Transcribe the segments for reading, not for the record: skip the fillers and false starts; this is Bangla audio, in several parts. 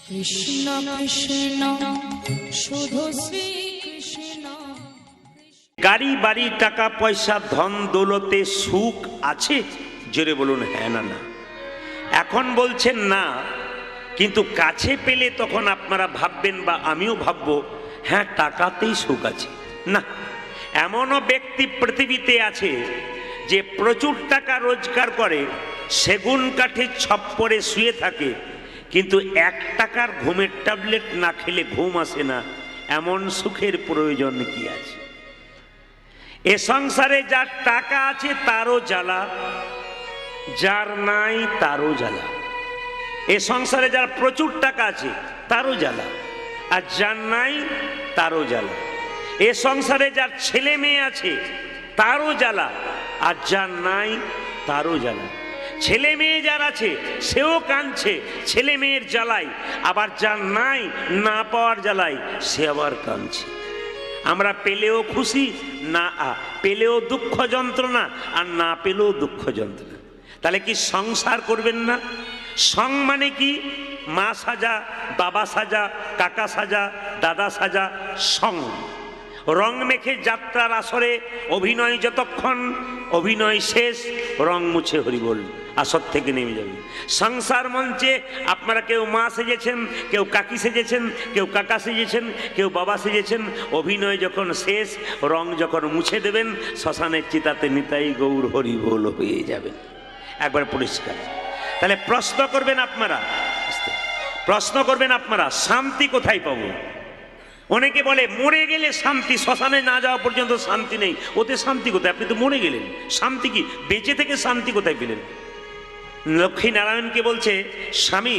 কৃষ্ণ কৃষ্ণ শুধু শ্রী কৃষ্ণ। গাড়ি বাড়ি টাকা পয়সা ধন দৌলতে সুখ আছে? জোরে বলুন হ্যাঁ না না। এখন বলছেন না, কিন্তু কাছে পেলে তখন আপনারা ভাববেন বা আমিও ভাববো হ্যাঁ টাকাতেই সুখ আছে। না, এমনও ব্যক্তি পৃথিবীতে আছে যে প্রচুর টাকা রোজগার করে, সেগুন কাঠের ছপ্পরে শুয়ে থাকে, কিন্তু 1 টাকার ঘুমের ট্যাবলেট না খেলে ঘুম আসে না। এমন সুখের প্রয়োজন কি আছে? এ সংসারে যার টাকা আছে তারও জ্বালা, যার নাই তারও জ্বালা। এ সংসারে যার প্রচুর টাকা আছে তারও জ্বালা, আর যার নাই তারও জ্বালা। এ সংসারে যার ছেলে মেয়ে আছে তারও জ্বালা, আর যার নাই তারও জ্বালা। ছেলে মেয়ে যার আছে সেও কাঁদছে ছেলে মেয়ের জ্বালায়, আবার যার নাই না পাওয়ার জ্বালায় সে আবার কাঁদছে। আমরা পেলেও খুশি, না পেলেও দুঃখ যন্ত্রণা, আর না পেলেও দুঃখ যন্ত্রণা। তাহলে কি সংসার করবেন না? সং মানে কি? মা সাজা, বাবা সাজা, কাকা সাজা, দাদা সাজা, সং। রং মেখে যাত্রার আসরে অভিনয়, যতক্ষণ অভিনয় শেষ রং মুছে হরিবোল, আসর থেকে নেমে যাবে। সংসার মঞ্চে আপনারা কেউ মা সেজেছেন, কেউ কাকি সেজেছেন, কেউ কাকা সেজেছেন, কেউ বাবা সেজেছেন। অভিনয় যখন শেষ, রং যখন মুছে দেবেন, শ্মশানের চিতাতে নিতাই গৌর হরিবোল হয়ে যাবেন, একবার পরিষ্কার। তাহলে প্রশ্ন করবেন আপনারা শান্তি কোথায় পাবো? অনেকে বলে মরে গেলে শান্তি, শ্মশানে না যাওয়া পর্যন্ত শান্তি নেই। ওতে শান্তি কোথায়? আপনি তো মরে গেলেন, শান্তি কি? বেঁচে থেকে শান্তি কোথায় পেলেন? লক্ষ্মী নারায়ণকে বলছে, স্বামী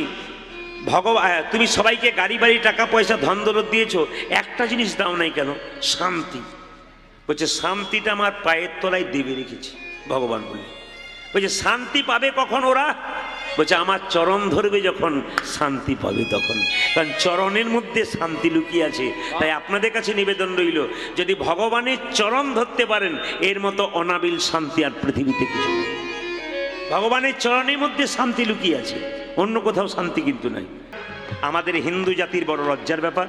ভগবান, তুমি সবাইকে গাড়ি বাড়ি টাকা পয়সা ধন দৌলত দিয়েছো, একটা জিনিস দাও নাই কেন? শান্তি। বলছে শান্তিটা আমার পায়ের তলায় দেবে রেখেছি। ভগবান বললেন, বলছে শান্তি পাবে কখন ওরা? বলছে আমার চরণ ধরবে যখন শান্তি পাবে তখন, কারণ চরণের মধ্যে শান্তি লুকিয়ে আছে। তাই আপনাদের কাছে নিবেদন রইল, যদি ভগবানের চরণ ধরতে পারেন, এর মতো অনাবিল শান্তি আর পৃথিবীতে কিছু নেই। ভগবানের চরণের মধ্যে শান্তি লুকিয়ে আছে, অন্য কোথাও শান্তি কিন্তু নাই। আমাদের হিন্দু জাতির বড় লজ্জার ব্যাপার।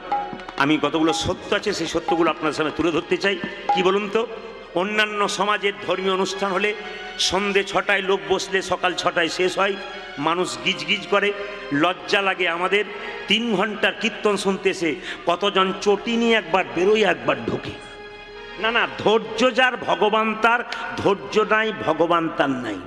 আমি কতগুলো সত্য আছে সেই সত্যগুলো আপনার সামনে তুলে ধরতে চাই। কি বলুন তো, অন্যান্য সমাজের ধর্মীয় অনুষ্ঠান হলে সন্ধে 6টায় লোক বসলে সকাল 6টায় শেষ হয়, মানুষ গিজ গিজ করে, লজ্জা লাগে। আমাদের 3 ঘন্টার কীর্তন শুনতে এসে কতজন চটি নিয়ে একবার বেরোয় একবার ঢোকে। না না, ধৈর্য যার ভগবান তার, ধৈর্য নাই ভগবান তার নাই।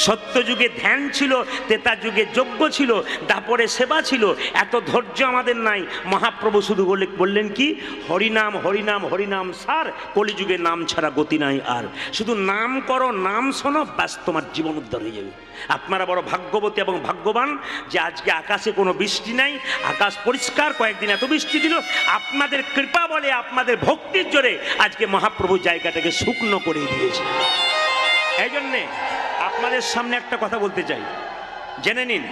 সত্য যুগে ধ্যান ছিল, তেতা যুগে যজ্ঞ ছিল, দাপরে সেবা ছিল, এত ধৈর্য আমাদের নাই। মহাপ্রভু শুধু বললেন কি, হরিনাম হরিনাম হরিনাম সার, কলিযুগে নাম ছাড়া গতি নাই আর। শুধু নাম করো, নাম শোনো, ব্যাস তোমার জীবন উদ্ধার হয়ে যাবে। আপনারা বড় ভাগ্যবতী এবং ভাগ্যবান যে আজকে আকাশে কোনো বৃষ্টি নাই, আকাশ পরিষ্কার। কয়েকদিন এত বৃষ্টি দিল, আপনাদের কৃপা বলে, আপনাদের ভক্তির জোরে আজকে মহাপ্রভু জায়গাটাকে শুকনো করে দিয়েছে। এই জন্যে আপনাদের সামনে একটা কথা বলতে চাই, জেনে নিন,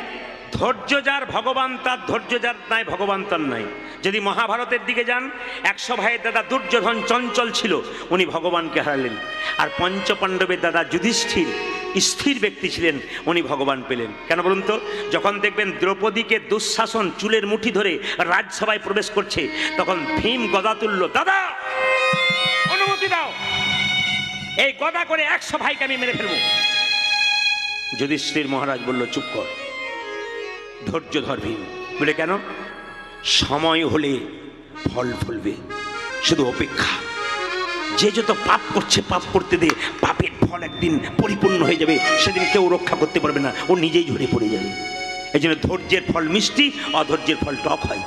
ধৈর্য যার ভগবান তার, ধৈর্য যার নাই ভগবান তার নাই। যদি মহাভারতের দিকে যান, 100 ভাইয়ের দাদা দুর্যোধন চঞ্চল ছিল, উনি ভগবানকে হারালেন। আর পঞ্চপাণ্ডবের দাদা যুধিষ্ঠির স্থির ব্যক্তি ছিলেন, উনি ভগবান পেলেন। কেন বলুন তো? যখন দেখবেন দ্রৌপদীকে দুঃশাসন চুলের মুঠি ধরে রাজসভায় প্রবেশ করছে, তখন ভীম গদা তুলল, দাদা অনুমতি দাও, এই গদা করে 100 ভাইকে আমি মেরে ফেলবো। যুধিষ্ঠির মহারাজ বলল, চুপ কর, ধৈর্য ধর ভীম। বলে কেন? সময় হলে ফল ফলবে, শুধু অপেক্ষা। যে যত পাপ করছে পাপ করতে দে, পাপের ফল একদিন পরিপূর্ণ হয়ে যাবে, সেদিন কেউ রক্ষা করতে পারবে না, ও নিজেই ঝরে পড়ে যাবে। এই জন্য ধৈর্যের ফল মিষ্টি, অধৈর্যের ফল টক হয়।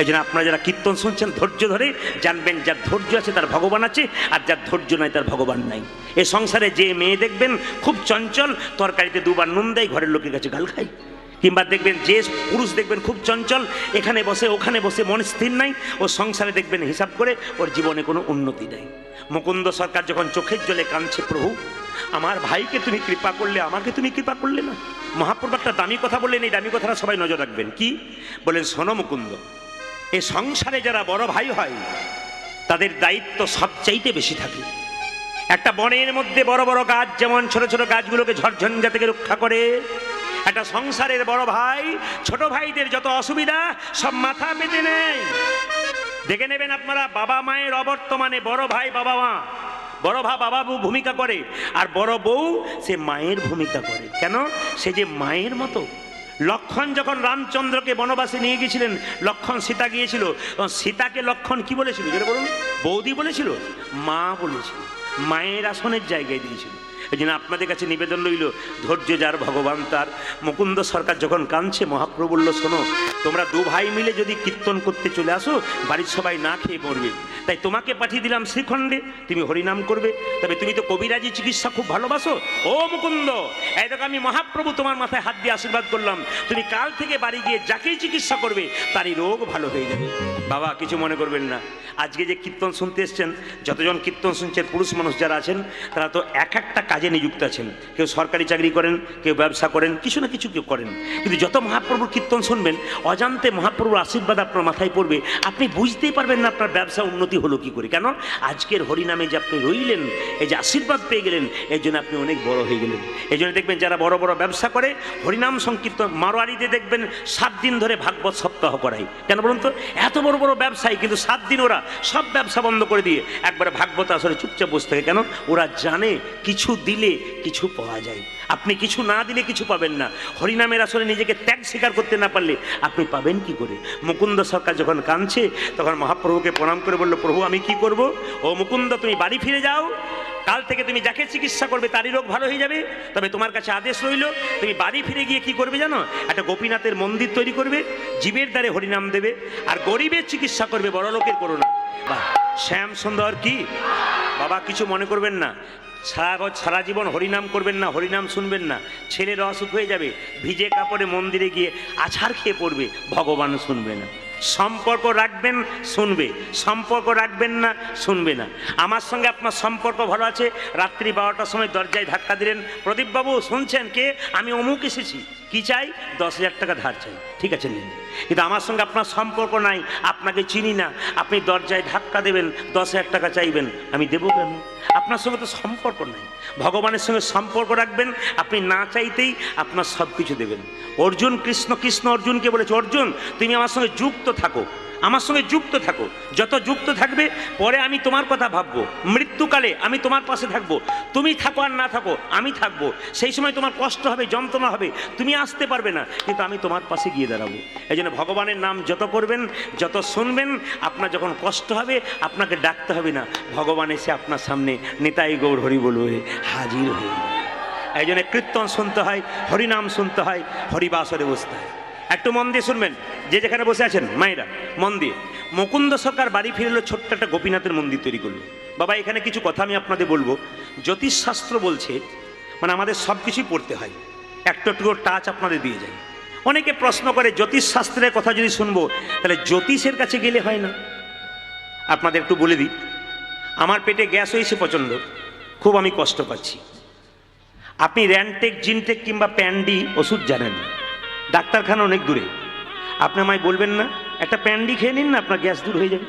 এই জন্য আপনারা যারা কীর্তন শুনছেন, ধৈর্য ধরে জানবেন যার ধৈর্য আছে তার ভগবান আছে, আর যার ধৈর্য নাই তার ভগবান নাই। এ সংসারে যে মেয়ে দেখবেন খুব চঞ্চল, তরকারিতে 2 বার নুন দেয়, ঘরের লোকের কাছে গাল খায়। কিংবা দেখবেন যে পুরুষ দেখবেন খুব চঞ্চল, এখানে বসে ওখানে বসে, মন স্থির নাই, ও সংসারে দেখবেন হিসাব করে ওর জীবনে কোনো উন্নতি নেই। মুকুন্দ সরকার যখন চোখের জলে কাঁদছে, প্রভু আমার ভাইকে তুমি কৃপা করলে, আমাকে তুমি কৃপা করলে না। মহাপ্রভু একটা দামি কথা বললেন, এই দামি কথাটা সবাই নজর রাখবেন। কি বলেন? শোনো মুকুন্দ, এই সংসারে যারা বড় ভাই হয় তাদের দায়িত্ব সবচাইতে বেশি থাকে। একটা বনের মধ্যে বড় বড় গাছ যেমন ছোট ছোট গাছগুলোকে ঝড়ঝঞ্ঝা থেকে রক্ষা করে, একটা সংসারের বড় ভাই ছোট ভাইদের যত অসুবিধা সব মাথা পেতে নেয়। দেখে নেবেন আপনারা, বাবা মায়ের অবর্তমানে বড় ভাই বাবা মা, বড় ভাই বাবা বউ ভূমিকা করে, আর বড় বউ সে মায়ের ভূমিকা করে। কেন? সে যে মায়ের মতো। লক্ষণ যখন রামচন্দ্রকে বনবাসে নিয়ে গিয়েছিলেন, লক্ষণ সীতা গিয়েছিল, সীতাকে লক্ষণ কি বলেছিল যেটা বলুন? বৌদি বলেছিল, মা বলেছিল, মায়ের আসনের জায়গায় দিয়েছিল। এই জন্য আপনাদের কাছে নিবেদন রইল, ধৈর্য যার ভগবান তার। মুকুন্দ সরকার যখন কাঁদছে, মহাপ্রভু বলল, শোনো, তোমরা দু ভাই মিলে যদি কীর্তন করতে চলে আসো, বাড়ির সবাই না খেয়ে মরবে। তাই তোমাকে পাঠিয়ে দিলাম শ্রীখণ্ডে, তুমি হরিনাম করবে। তবে তুমি তো কবিরাজি চিকিৎসা খুব ভালোবাসো। ও মুকুন্দ, এই দেখো আমি মহাপ্রভু তোমার মাথায় হাত দিয়ে আশীর্বাদ করলাম, তুমি কাল থেকে বাড়ি গিয়ে যাকেই চিকিৎসা করবে তারই রোগ ভালো হয়ে যাবে। বাবা কিছু মনে করবেন না, আজকে যে কীর্তন শুনতে এসছেন, যতজন কীর্তন শুনছেন পুরুষ মানুষ যারা আছেন, তারা তো এক একটা কাজে নিযুক্ত আছেন। কেউ সরকারি চাকরি করেন, কেউ ব্যবসা করেন, কিছু না কিছু কেউ করেন। কিন্তু যত মহাপ্রভুর কীর্তন শুনবেন, অজান্তে মহাপ্রভুর আশীর্বাদ আপনার মাথায় পড়বে, আপনি বুঝতেই পারবেন না আপনার ব্যবসা উন্নতি হলো কি করে। কেন? আজকের হরিনামে যে আপনি রইলেন, এই যে আশীর্বাদ পেয়ে গেলেন, এর জন্য আপনি অনেক বড় হয়ে গেলেন। এই জন্য দেখবেন যারা বড় বড় ব্যবসা করে, হরিনাম সংকীর্তন, মারোয়ারিতে দেখবেন 7 দিন ধরে ভাগবত সপ্তাহ করায়। কেন বলুন তো? এত বড় বড় ব্যবসায়ী, কিন্তু 7 দিন ওরা সব ব্যবসা বন্ধ করে দিয়ে একবারে ভাগবত আসলে চুপচাপ বসে থাকে। কেন? ওরা জানে কিছু দিলে কিছু পাওয়া যায়, আপনি কিছু না দিলে কিছু পাবেন না। হরিনামের আসলে নিজেকে ত্যাগ স্বীকার করতে না পারলে আপনি পাবেন কি করে? মুকুন্দ সরকার যখন কাঁদছে, তখন মহাপ্রভুকে প্রণাম করে বলল, প্রভু আমি কি করব? ও মুকুন্দ, তুমি বাড়ি ফিরে যাও, কাল থেকে তুমি যাকে চিকিৎসা করবে তারই রোগ ভালো হয়ে যাবে। তবে তোমার কাছে আদেশ রইল, তুমি বাড়ি ফিরে গিয়ে কি করবে জানো? একটা গোপীনাথের মন্দির তৈরি করবে, জীবের দ্বারে হরিনাম দেবে, আর গরিবের চিকিৎসা করবে, বড় লোকের করো না। বাহ, শ্যাম সুন্দর কি! বাবা কিছু মনে করবেন না, সারা জীবন হরিনাম করবেন না, হরিনাম শুনবেন না, ছেলের অসুখ হয়ে যাবে, ভিজে কাপড়ে মন্দিরে গিয়ে আছাড় খেয়ে পড়বে, ভগবান শুনবে না। সম্পর্ক রাখবেন, শুনবে, সম্পর্ক রাখবেন না, শুনবে না। আমার সঙ্গে আপনার সম্পর্ক ভালো আছে, রাত্রি 12টার সময় দরজায় ধাক্কা দিলেন, প্রদীপবাবু শুনছেন? কে? আমি অমুক এসেছি, কি চাই? 10,000 টাকা ধার চাই। ঠিক আছে নিন। কিন্তু আমার সঙ্গে আপনার সম্পর্ক নাই, আপনাকে চিনি না, আপনি দরজায় ধাক্কা দেবেন, 10,000 টাকা চাইবেন, আমি দেবো কেন? আপনার সঙ্গে তো সম্পর্ক নাই। ভগবানের সঙ্গে সম্পর্ক রাখবেন, আপনি না চাইতেই আপনার সব কিছু দেবেন। অর্জুন কৃষ্ণ, কৃষ্ণ অর্জুনকে বলেছে, অর্জুন তুমি আমার সঙ্গে যুক্ত থাকো, আমার সঙ্গে যুক্ত থাকো, যত যুক্ত থাকবে পরে আমি তোমার কথা ভাববো, মৃত্যুকালে আমি তোমার পাশে থাকবো, তুমি থাকো আর না থাকো আমি থাকবো। সেই সময় তোমার কষ্ট হবে, যন্ত্রণা হবে, তুমি আসতে পারবে না, কিন্তু আমি তোমার পাশে গিয়ে দাঁড়াবো। এই জন্য ভগবানের নাম যত করবেন, যত শুনবেন, আপনার যখন কষ্ট হবে আপনাকে ডাকতে হবে না, ভগবান এসে আপনার সামনে নিতাই গৌর হরি বলবে হাজির হয়ে। এই জন্য কীর্তন শুনতে হয়, হরিনাম শুনতে হয়, হরিবাসরে বসতে হয়। একটু মন দিয়ে শুনবেন, যে যেখানে বসে আছেন মায়েরা মন দিয়ে। মুকুন্দ সরকার বাড়ি ফিরলো, ছোট্ট একটা গোপীনাথের মন্দির তৈরি করলো। বাবা এখানে কিছু কথা আমি আপনাদের বলবো। জ্যোতিষশাস্ত্র বলছে, মানে আমাদের সব কিছুই পড়তে হয়, একটু একটু টাচ আপনাদের দিয়ে যায়। অনেকে প্রশ্ন করে, জ্যোতিষশাস্ত্রের কথা যদি শুনবো তাহলে জ্যোতিষের কাছে গেলে হয় না? আপনাদের একটু বলে দিই, আমার পেটে গ্যাস হয়েছে প্রচণ্ড, খুব আমি কষ্ট পাচ্ছি। আপনি র্যানটেক, জিনটেক কিংবা প্যান্ডি ওষুধ জানেন, ডাক্তারখানা অনেক দূরে, আপনি আমায় বলবেন না একটা প্যান্ডি খেয়ে নিন না, আপনার গ্যাস দূর হয়ে যাবে।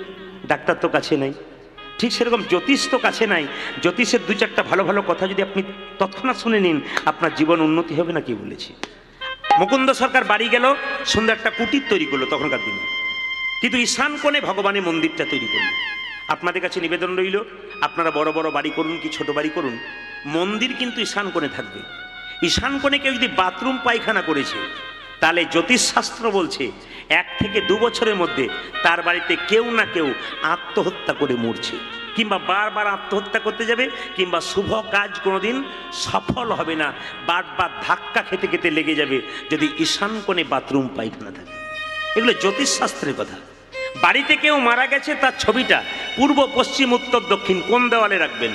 ডাক্তার তো কাছে নাই, ঠিক সেরকম জ্যোতিষ তো কাছে নাই। জ্যোতিষের 2-4টা ভালো ভালো কথা যদি আপনি তৎক্ষণাৎ শুনে নিন, আপনার জীবন উন্নতি হবে না। কি বলেছি? মুকুন্দ সরকার বাড়ি গেল, সুন্দর একটা কুটির তৈরি করলো তখনকার দিনে, কিন্তু ঈশান কোণে ভগবানের মন্দিরটা তৈরি করলো। আপনাদের কাছে নিবেদন রইল, আপনারা বড় বড় বাড়ি করুন কি ছোট বাড়ি করুন, মন্দির কিন্তু ঈশান কোণে থাকবে। ঈশান কোণে কেউ যদি বাথরুম পায়খানা করেছে, তাহলে জ্যোতিষশাস্ত্র বলছে 1 থেকে 2 বছরের মধ্যে তার বাড়িতে কেউ না কেউ আত্মহত্যা করে মরছে, কিংবা বারবার আত্মহত্যা করতে যাবে, কিংবা শুভ কাজ কোনোদিন সফল হবে না, বারবার ধাক্কা খেতে খেতে লেগে যাবে যদি ঈশান কোণে বাথরুম পায়খানা থাকে। এগুলো জ্যোতিষশাস্ত্রের কথা। বাড়িতে কেউ মারা গেছে, তার ছবিটা পূর্ব, পশ্চিম, উত্তর, দক্ষিণ কোন দেওয়ালে রাখবেন?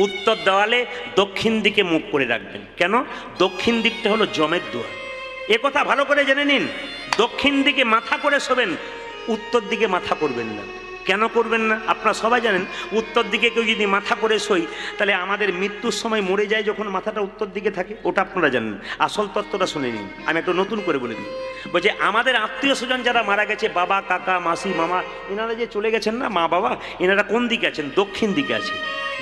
উত্তর দেওয়ালে দক্ষিণ দিকে মুখ করে রাখবেন। কেন? দক্ষিণ দিকটা হলো জমের দুয়ার। এ কথা ভালো করে জেনে নিন। দক্ষিণ দিকে মাথা করে শোবেন, উত্তর দিকে মাথা করবেন না। কেন করবেন না? আপনারা সবাই জানেন, উত্তর দিকে কেউ যদি মাথা করে শোই, তাহলে আমাদের মৃত্যুর সময় মরে যায় যখন মাথাটা উত্তর দিকে থাকে, ওটা আপনারা জানেন। আসল তত্ত্বটা শুনে নিন, আমি একটু নতুন করে বলে দিই। বলছে আমাদের আত্মীয় স্বজন যারা মারা গেছে, বাবা, কাকা, মাসি, মামা, এনারা যে চলে গেছেন না, মা বাবা, এনারা কোন দিকে আছেন? দক্ষিণ দিকে আছে।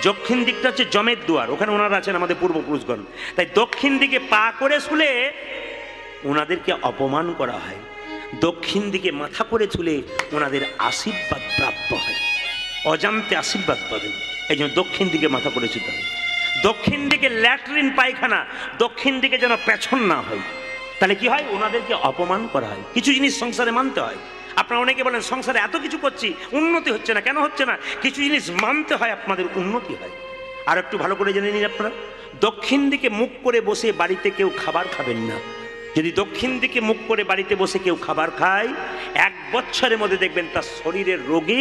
দক্ষিণ দিকটা হচ্ছে জমের দুয়ার, ওখানে ওনারা আছেন আমাদের পূর্বপুরুষগণ। তাই দক্ষিণ দিকে পা করে শুলে ওনাদেরকে অপমান করা হয়, দক্ষিণ দিকে মাথা করে তুলে ওনাদের আশীর্বাদ প্রাপ্য হয়, অজান্তে আশীর্বাদ পাবেন। এই জন্য দক্ষিণ দিকে মাথা করে তুলতে হয়। দক্ষিণ দিকে ল্যাট্রিন পায়খানা, দক্ষিণ দিকে যেন পেছন না হয়। তাহলে কি হয়? ওনাদেরকে অপমান করা হয়। কিছু জিনিস সংসারে মানতে হয়। আপনারা অনেকে বলেন সংসারে এত কিছু করছি উন্নতি হচ্ছে না, কেন হচ্ছে না? কিছু জিনিস মানতে হয়, আপনাদের উন্নতি হয়। আর একটু ভালো করে জেনে নিন আপনারা, দক্ষিণ দিকে মুখ করে বসে বাড়িতে কেউ খাবার খাবেন না। যদি দক্ষিণ দিকে মুখ করে বাড়িতে বসে কেউ খাবার খায়, 1 বছরের মধ্যে দেখবেন তার শরীরের রোগে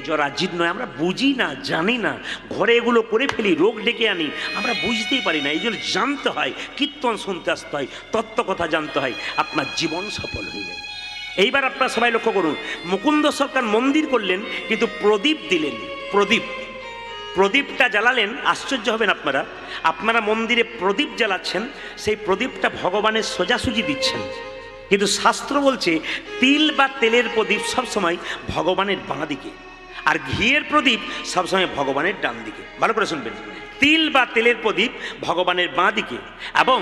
জরাজীর্ণ হয়। আমরা বুঝি না, জানি না, ঘরে এগুলো করে ফেলি, রোগ ডেকে আনি, আমরা বুঝতেই পারি না। এই জন্য জানতে হয়, কীর্তন শুনতে আসতে হয়, তত্ত্ব কথা জানতে হয়, আপনার জীবন সফল হয়ে যায়। এইবার আপনারা সবাই লক্ষ্য করুন, মুকুন্দ সরকার মন্দির করলেন কিন্তু প্রদীপ দিলেন। প্রদীপটা জ্বালালেন, আশ্চর্য হবেন আপনারা, আপনারা মন্দিরে প্রদীপ জ্বালাচ্ছেন, সেই প্রদীপটা ভগবানের সোজাসুজি দিচ্ছেন। কিন্তু শাস্ত্র বলছে তিল বা তেলের প্রদীপ সবসময় ভগবানের বাঁ দিকে, আর ঘিয়ের প্রদীপ সবসময় ভগবানের ডান দিকে। ভালো করে শুনবেন, তিল বা তেলের প্রদীপ ভগবানের বাঁ দিকে এবং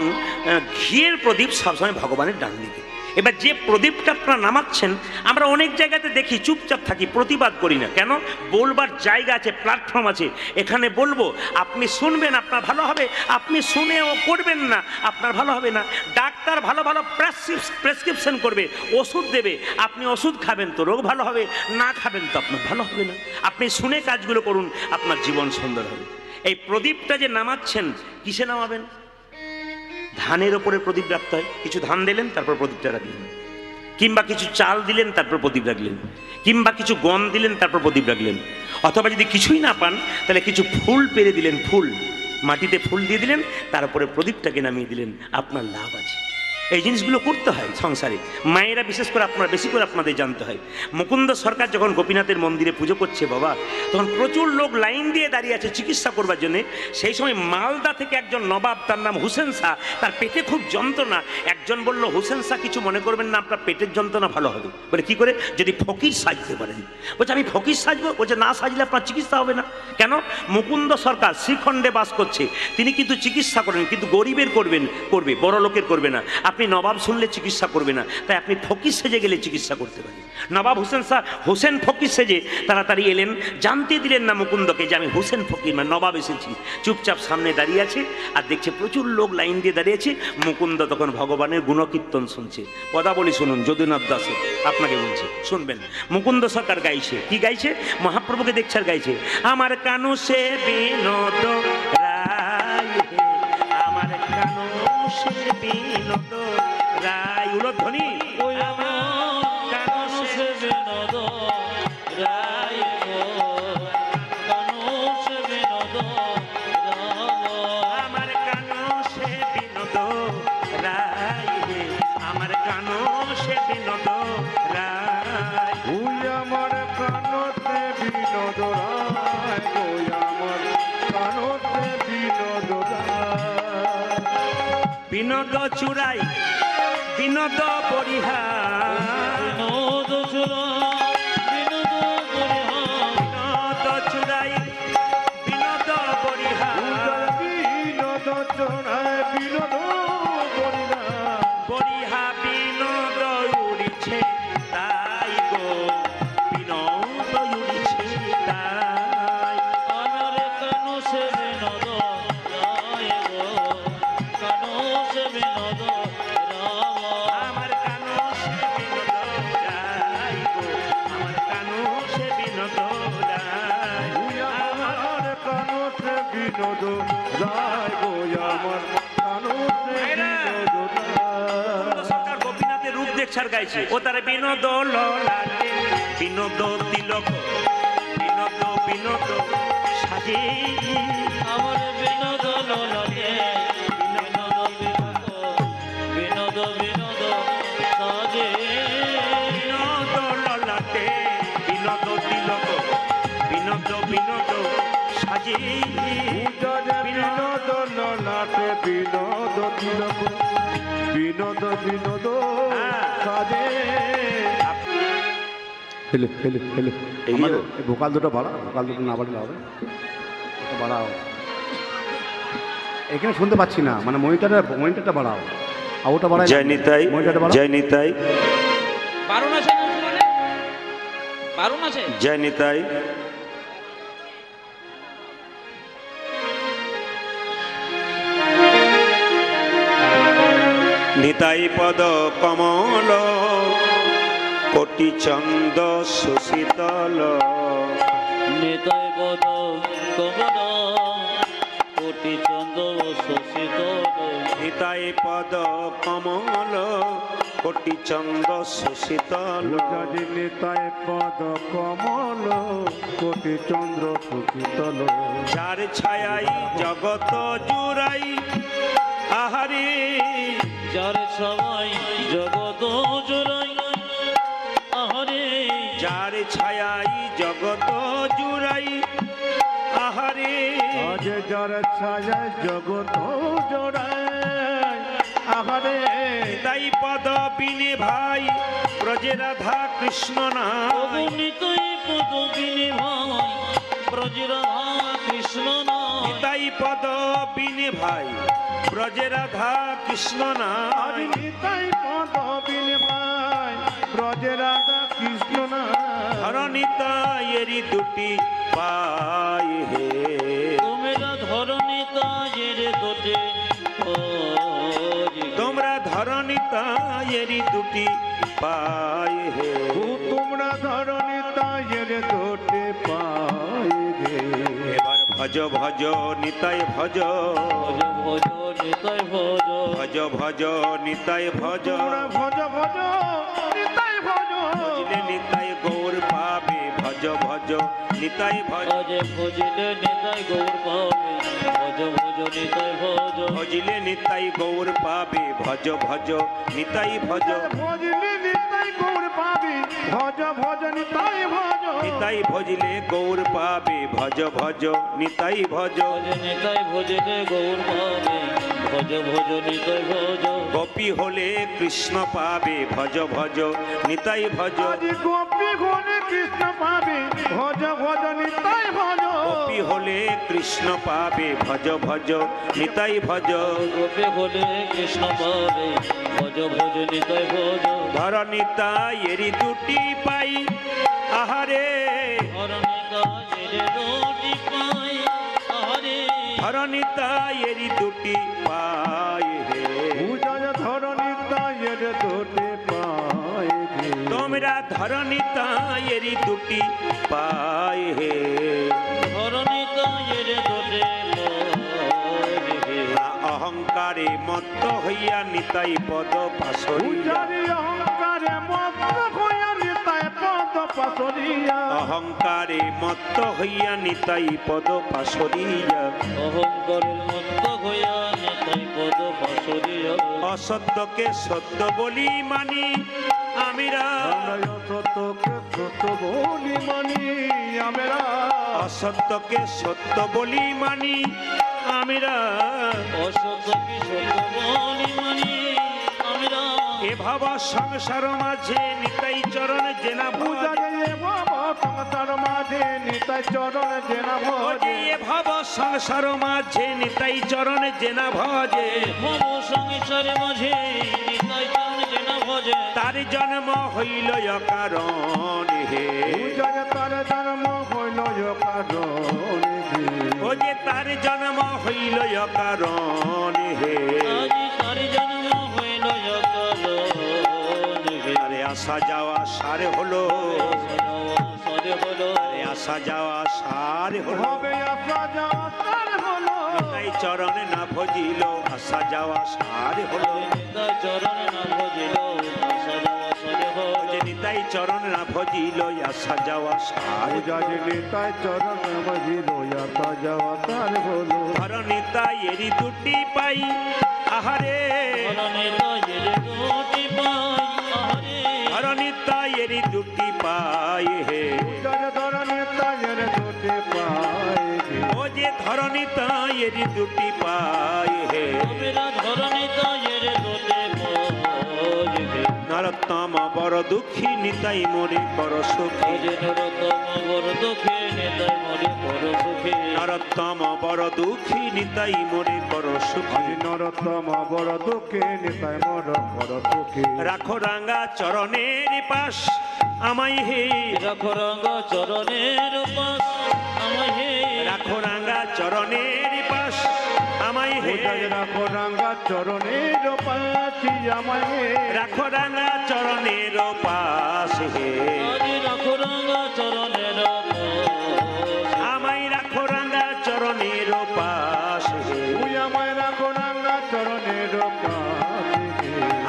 ঘিয়ের প্রদীপ সবসময় ভগবানের ডান দিকে। এবার যে প্রদীপটা আপনারা নামাচ্ছেন, আমরা অনেক জায়গাতে দেখি চুপচাপ থাকি, প্রতিবাদ করি না। কেন? বলবার জায়গা আছে, প্ল্যাটফর্ম আছে, এখানে বলবো, আপনি শুনবেন, আপনার ভালো হবে, আপনি শুনেও করবেন না, আপনার ভালো হবে না। ডাক্তার ভালো ভালো প্রেসক্রিপশন করবে, ওষুধ দেবে, আপনি ওষুধ খাবেন তো রোগ ভালো হবে, না খাবেন তো আপনার ভালো হবে না। আপনি শুনে কাজগুলো করুন, আপনার জীবন সুন্দর হবে। এই প্রদীপটা যে নামাচ্ছেন, কিসে নামাবেন? ধানের ওপরে প্রদীপ রাখতে হয়। কিছু ধান দিলেন, তারপর প্রদীপটা রাখলেন, কিংবা কিছু চাল দিলেন, তারপর প্রদীপ রাখলেন, কিংবা কিছু গম দিলেন, তারপর প্রদীপ রাখলেন। অথবা যদি কিছুই না পান, তাহলে কিছু ফুল পেরে দিলেন, ফুল মাটিতে ফুল দিয়ে দিলেন, তারপরে প্রদীপটাকে নামিয়ে দিলেন, আপনার লাভ আছে। এই জিনিসগুলো করতে হয় সংসারে। মায়েরা বিশেষ করে, আপনারা বেশি করে আপনাদের জানতে হয়। মুকুন্দ সরকার যখন গোপীনাথের মন্দিরে পুজো করছে বাবা, তখন প্রচুর লোক লাইন দিয়ে দাঁড়িয়ে আছে চিকিৎসা করবার জন্যে। সেই সময় মালদা থেকে একজন নবাব, তার নাম হুসেন শাহ, তার পেটে খুব যন্ত্রণা। একজন বলল, হুসেন শাহ কিছু মনে করবেন না, আপনার পেটের যন্ত্রণা ভালো হবে। বলে কি করে? যদি ফকির সাজতে পারেন। বলছে আমি ফকির সাজবো? বলছে না, সাজলে আপনার চিকিৎসা হবে না। কেন? মুকুন্দ সরকার শ্রীখণ্ডে বাস করছে, তিনি কিন্তু চিকিৎসা করেন, কিন্তু গরিবের করবে, বড় লোকের করবে না। আপনি নবাব শুনলে চিকিৎসা করবে না, তাই আপনি ফকির সেজে গেলে চিকিৎসা করতে পারেন। নবাব হুসেন শাহ হোসেন ফকির সেজে তাড়াতাড়ি এলেন, জানতে দিলেন না মুকুন্দকে যে আমি হোসেন ফকির, মানে নবাব এসেছি। চুপচাপ সামনে দাঁড়িয়ে আছে, আর দেখছে প্রচুর লোক লাইন দিয়ে দাঁড়িয়েছে। মুকুন্দ তখন ভগবানের গুণকীর্তন শুনছে। পদাবলী শুনুন, যদুনাথ দাসের, আপনাকে বলছে, শুনবেন। মুকুন্দ সরকার গাইছে, কি গাইছে? মহাপ্রভুকে দেখছে আর গাইছে, আমার কানু সে বিনোদ রায়, আমার কানু সে বিনোদ রায়, উলধ্বনি, বিনোদ চুরাই বিনোদ পরিহার, বিনোদ চুরাই বিনোদ পরিহার, বিনোদ চুরাই বিনোদ পরিহা, বিনোদ উড়িছে তাই গো, বিনোদ উড়িছে তাই, আমার কানু সে বিনোদ রায় গো, কানু সে বিনোদ রায়, আমার কানু সে বিনোদ রায় গো, আমার কানু সে বিনোদ রায়, আমার কানু সে বিনোদ রায় গো, আমার কানু সে বিনোদ রায়। সরকার গোপীনাথের রূপ দেখছার গাইছে, ও তার বিনোদ ললাটে বিনোদ তিলক, বিনোদ বিনোদ সাজে, আমার বিনোদ ললাটে বিনোদ বিনোদ বিনোদ সাজে, বিনোদ ললাটে বিনোদ তিলক, বিনোদ বিনোদ সাজে, বিনোদ ললাটে বিনোদ তিলক, বিনোদ বিনোদ সাজে। হেলো হেলো হেলো, আমাদের ভোকাল দুটো বাড়াও, ভোকাল দুটো না বাড়লে হবে, বাড়াও। এখানে শুনতে পাচ্ছি না, মানে মনিটরটা বাড়াও, আর ওটা বাড়াই জয় নিতাই, মহিলাটা বাড়াও। জয় নিতাই, বারণ আছে না শুনলে? বারণ আছে? জয় নিতাই। নিতাই পদ কমল কোটি চন্দ সুশীতল, নিতাই পদ কমল কোটি চন্দ্র শোষিত। নিতাই পদ কমল কোটি চন্দ সুশীতল, যদি নিতাই পদ কমল কোটি চন্দ্র সুশীতল, যার ছায়াই জগত জুড়াই আহারে, যার সবাই জগত জোড়াই আহারে, যার ছায়াই জগত জুড়াই আহারে, আজ যার ছায়া জগত জোড়ায় আহারে, তাই পদ বিনে ভাই ব্রজে রাধা কৃষ্ণ নাই, নিতাই পদ বিনে ভাই ব্রজ রাধা কৃষ্ণ নাই। তাই পদ বিনে ভাই ব্রজে রাধা কৃষ্ণ আজ নাই, নিতাই পদ বিনে ভাই ব্রজে রাধা কৃষ্ণ না, ধরণিতায়েরি দুটি পাই হে, তোমরা ধরণী তাজের দোটে তোমরা ধরণিতায়েরি দুটি পাই হে, তোমরা ধরণী তায়ের দোটে পাই গে, এবার ভজ ভজ নিতাই ভজ, ভজ ভজ নিতাই ভজ, ভজ ভজ নিতাই ভজ, তোমরা ভজ ভজ নিতাই ভজ, ভজলে নিতাই গৌর পাবে, ভজ ভজ নিতাই ভজ, ভজে ভজলে নিতাই গৌর পাবে, ভজ ভজ নিতাই ভজ, ভজলে নিতাই গৌর পাবে, ভজ ভজ নিতাই ভজ, ভজলে নিতাই গৌর পাবি, ভজ ভজ নিতাই ভজ, নিতাই ভজলে গৌর পাবে, ভজ ভজ নিতাই ভজ, ভজ নিতাই ভজলে গৌর পাবে, ভজ ভজ নিতাই ভজ, গোপী হলে কৃষ্ণ পাবে, ভজ ভজ নিতাই ভজ, আজ গোপী ঘনে কৃষ্ণ পাবি, ভজ ভজ নিতাই ভজ, গোপী হলে কৃষ্ণ পাবে, ভজ ভজ নিতাই ভজ, গোপে হলে কৃষ্ণ পাবে, ভজ ভজ নিতাই ভজ, ধর নিতাইয়েরি দুটি পাই আহারে, ধরণী তাজের দোটি পাই আহারে, ধর নিতাইয়েরি দুটি পাই হে, পূজা ধরণী তায়ের দোটে পাই গে, তোমরা ধর নিতাইয়েরি দুটি পাই হে, ধরণী তাজের দোটে পাই অহংকারে মত্ত হইয়া নিতাই পদ পাশরিয়া, পূজারি অহংকারে মত হইয়া নিতাই পদ পাশরিয়া, অহংকারে মত্ত হইয়া নিতাই পদ পাশরিয়া, অহংকারের মত্ত হইয়া নিতাই পদ পাশরিয়া, অসত্যকে সত্য বলি মানি আমিরা, আমরা সত্যকে সত্য বলি মানি আমরা, অসত্যকে সত্য বলি মানি আমিরা, অসত্য কি সত্য বলি মানি আমরা, এ ভাব সংসার মাঝে নিতাই চরণ জেনা ভজ, পূজারে বাবা সংসার মাঝে নিতাই চরণ জেনা ভজে, এ ভাব সংসার মাঝে নিতাই চরণ জেনা ভজে, ভব সংসারে মাঝে নিতাই চরণ যেন ভজে, তার জন্ম হইল অকারণ হে, পূজারে তার জন্ম হইল কারণ, ও যে তার জন্ম হইল অকারণ হে, আজি তার জন্ম হইল কারণ হে, আরে আসা যাওয়া সারে হলো, সরে হলো, আরে আসা যাওয়া সারে হলো, হবে আসা যাওয়া তার হলো, তাই চরণে না ভজিল আসা যাওয়া সারে হলো, নিতাই চরণ না ভজিল সরে ও হলো, যে নিতাই চরণ না ভজিল আসা যাওয়া সারে, পূজারে নিতাই চরণ মজিল আসা যাওয়া তার হলো, ধর নিতাই এরি দুটি পাই আহারে, ধরণী তাজের দোটি পাই আহারে, ধর নিতাই এরি দুটি পাই হে, পূজারে ধরণী তায়ের দোটে পাই গে, ও যে ধর নিতাই এরি দুটি পাই হে, তোমরা ধরণী তাজের দোটে পাই হে, নরোত্তম বড় দুঃখী নিতাই মোরে কর সুখী আজ নরোত্তম বড় দুঃখে নিতাই মোরে বড় সুখে নরোত্তম বড় দুঃখী নিতাই মোরে কর সুখী আজ নরোত্তম বড় দুঃখে নিতাই মোর বড় দুঃখী রাখো রাঙ্গা চরণের পাশ আমায় হে রাখো রঙ্গ চরণের পাশ আমায় হে রাখো রাঙ্গা চরণের পাশ আমায় হে রাখো রাঙ্গা চরণের পাশি আমায় রাখো রাঙ্গা চরণের পাশ হে আজ রাখো রঙ্গ চরণের পাশ আমায় রাখো রাঙ্গা চরণের পাশ হে তুই আমায় রাখো রাঙ্গা চরণের পাশি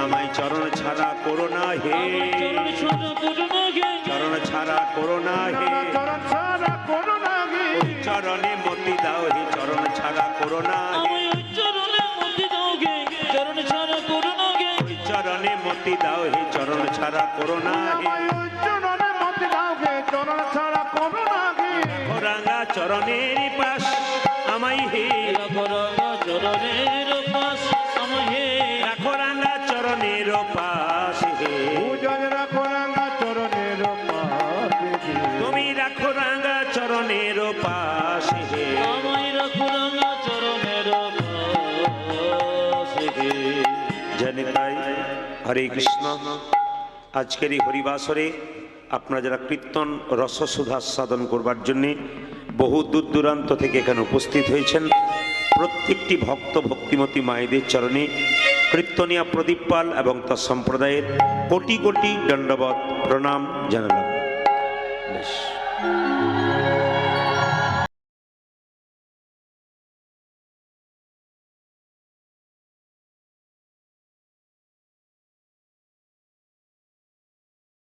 আমায় চরণ ছাড়া করো না হে চরণ ছোট করুণা গে চরণ ছাড়া করো না হে চরণ ছাড়া করো না গে ওই চরণে মতি দাও হে চরণ ছাড়া করো না হে আমায় ওই চরণে মতি দাও গে চরণ ছাড়া করুণা গে ওই চরণে মতি দাও হে চরণ ছাড়া করো না হে আমায় ওই চরণে মতি দাও গে চরণ ছাড়া করো না গে রাঙ্গা চরণের পাশ আমায় হে রাখো রঙ্গ চরণের পাশ আমায় হে রাখো রাঙ্গা চরণের পাশ হে পূজন রাখো রাঙ্গা চরণের পাশি তুমি রাখো রাঙ্গা চরণের পাশ হে আমায় রাখো রঙ্গ চরণের পাশ হে জানি তাই হরে কৃষ্ণ আজকের এই হরিবাসরে আপনারা যারা কীর্তন রসসুধা সাধন করবার জন্যে বহু দূর দূরান্ত থেকে এখানে উপস্থিত হয়েছেন প্রত্যেকটি ভক্ত ভক্তিমতী মায়েদের চরণে কীর্তনিয়া প্রদীপ পাল এবং তার সম্প্রদায়ের কোটি কোটি দণ্ডবত প্রণাম জানালাম।